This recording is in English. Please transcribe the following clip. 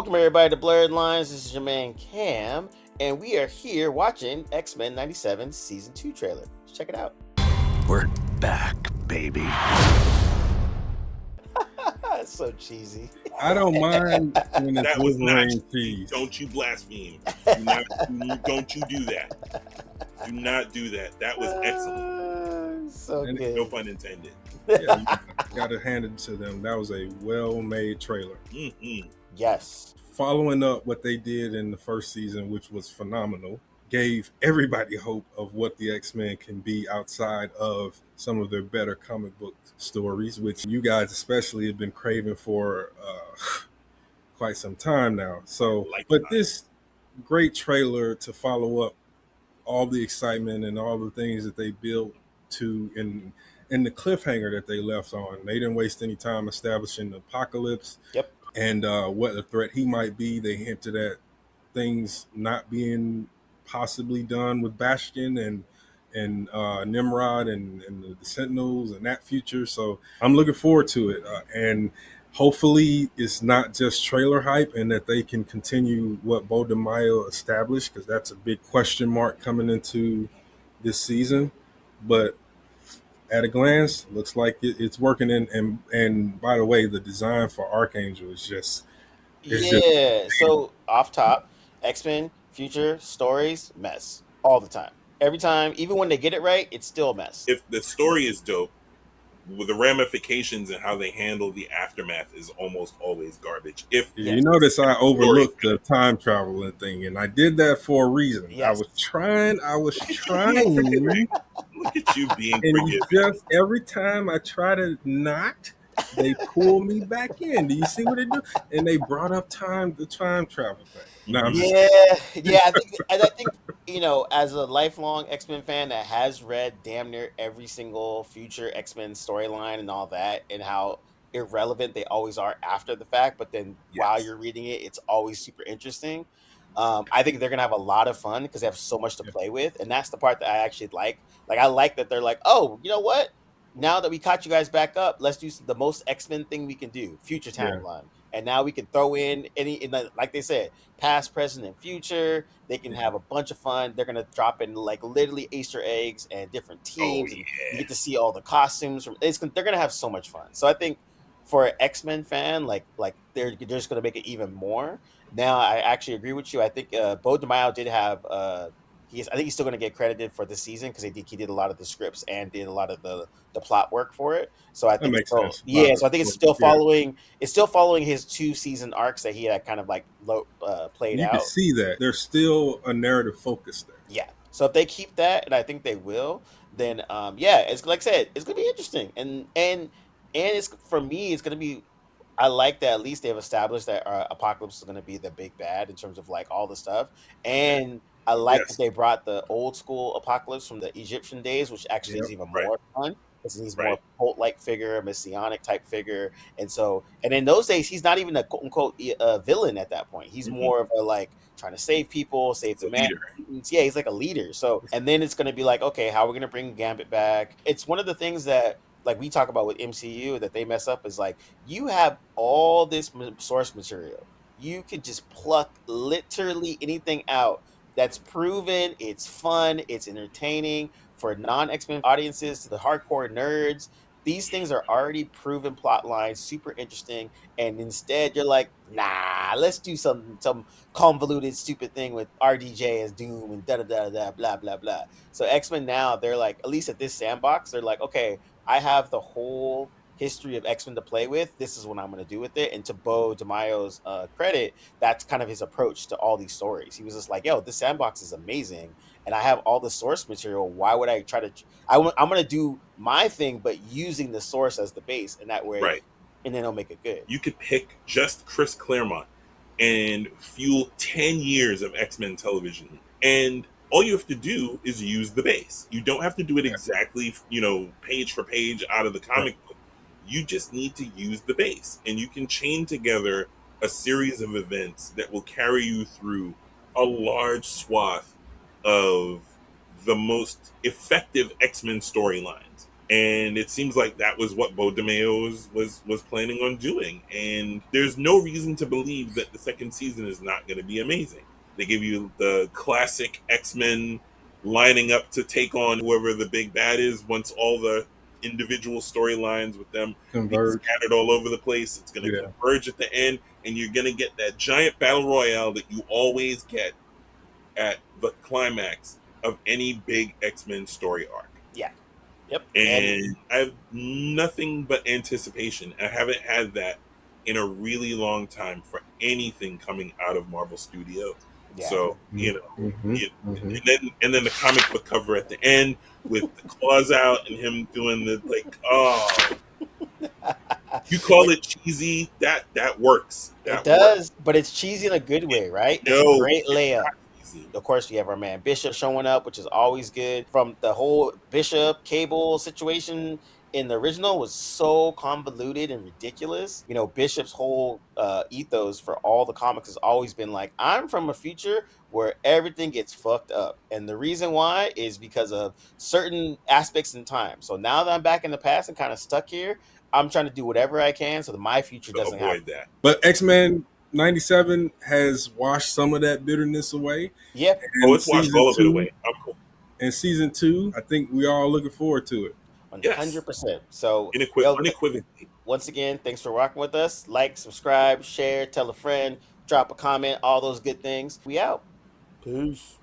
Welcome everybody to Blerdlines. This is your man Cam, and we are here watching X-Men 97 Season 2 trailer. Let's check it out. We're back, baby. It's so cheesy. I don't mind when it's That was not Wolverine cheese. Don't you blaspheme. Don't you do that. Do not do that. That was excellent. So And good. No pun intended. Yeah, got to hand it to them. That was a well-made trailer. Mm-hmm. Yes. Following up what they did in the first season, which was phenomenal, gave everybody hope of what the X-Men can be outside of some of their better comic book stories, which you guys especially have been craving for quite some time now. So, but this great trailer to follow up all the excitement and all the things that they built to in the cliffhanger that they left on. They didn't waste any time establishing the Apocalypse. Yep. And what a threat he might be. They hinted at things not being possibly done with Bastion and Nimrod and the Sentinels and that future. So I'm looking forward to it. And hopefully it's not just trailer hype and that they can continue what Bo DeMaio established, because that's a big question mark coming into this season. But at a glance, looks like it's working. And by the way, the design for Archangel is just So off top, X-Men future stories mess all the time. Every time, even when they get it right, it's still a mess. If the story is dope, with the ramifications and how they handle the aftermath is almost always garbage. You notice I overlooked the time traveling thing, and I did that for a reason. Yes. I was trying. Look at you being and forgiving. just every time I try to not, they pull me back in. Do you see what they do? And they brought up the time travel thing. No, I think as a lifelong X-Men fan that has read damn near every single future X-Men storyline and all that, and how irrelevant they always are after the fact, but then while you're reading it, it's always super interesting. I think they're gonna have a lot of fun because they have so much to play with, and that's the part that I actually like. Like I like that they're like, oh, you know what? Now that we caught you guys back up, let's do the most X-Men thing we can do, future timeline. And now we can throw in like they said, past, present, and future. They can have a bunch of fun. They're gonna drop in like literally Easter eggs and different teams. And you get to see all the costumes. They're gonna have so much fun. So I think for an X-Men fan, like they're just gonna make it even more. Now I actually agree with you. I think Bo DeMaio did have. I think he's still going to get credited for the season because he did a lot of the scripts and did a lot of the plot work for it. So I think makes sense. So I think it's still following. It's still following his 2-season arcs that he had kind of like played out. You can see that there's still a narrative focus there. Yeah. So if they keep that, and I think they will, then it's like I said, it's going to be interesting. And it's for me, it's going to be. I like that at least they've established that Apocalypse is going to be the big bad in terms of like all the stuff. And I like that they brought the old school Apocalypse from the Egyptian days, which actually is even more fun because he's more cult-like figure, a messianic type figure. And in those days, he's not even a quote unquote villain at that point. He's more of a like trying to save people, save the man. Yeah, he's like a leader. So, and then it's going to be like, okay, how are we going to bring Gambit back? It's one of the things that like we talk about with MCU that they mess up is like you have all this source material. You could just pluck literally anything out that's proven, it's fun, it's entertaining for non-X-Men audiences to the hardcore nerds. These things are already proven plot lines, super interesting, and instead you're like, nah, let's do some convoluted, stupid thing with RDJ as Doom and da-da-da-da, blah, blah, blah. So X-Men now, they're like, at least at this sandbox, they're like, okay, I have the whole history of X-Men to play with. This is what I'm going to do with it. And to Bo DeMaio's credit, that's kind of his approach to all these stories. He was just like, yo, this sandbox is amazing. And I have all the source material. Why would I try to... I'm going to do my thing, but using the source as the base. And that way, and then I'll make it good. You could pick just Chris Claremont and fuel 10 years of X-Men television. And all you have to do is use the base. You don't have to do it exactly, page for page out of the comic book. You just need to use the base, and you can chain together a series of events that will carry you through a large swath of the most effective X-Men storylines. And it seems like that was what Bo DeMeo was planning on doing. And there's no reason to believe that the second season is not going to be amazing. They give you the classic X-Men lining up to take on whoever the big bad is once all the individual storylines with them being Converge. scattered all over the place. It's going to Yeah. converge at the end, and you're going to get that giant battle royale that you always get at the climax of any big X-Men story arc. Yeah. Yep. And And I have nothing but anticipation. I haven't had that in a really long time for anything coming out of Marvel Studio. yeah. So Mm-hmm. Mm-hmm. and then the comic book cover at the end with the claws out and him doing the like, oh, you call it, it cheesy? That works. it That works. does, but it's cheesy in a good way, right? It's a No, great it's layup. not cheesy. Of course, we have our man Bishop showing up, which is always good. From the whole Bishop Cable situation in the original was so convoluted and ridiculous. You know, Bishop's whole ethos for all the comics has always been like, I'm from a future where everything gets fucked up. And the reason why is because of certain aspects in time. So now that I'm back in the past and kind of stuck here, I'm trying to do whatever I can so that my future To doesn't happen. avoid that. But X-Men 97 has washed some of that bitterness away. Yep. Oh, And it's washed season all of it two, away. I'm cool. and season two, I think we all looking forward to it. Yes. 100%. So, yo, Unequivocally. once again, thanks for rocking with us. Like, subscribe, share, tell a friend, drop a comment, all those good things. We out. Peace.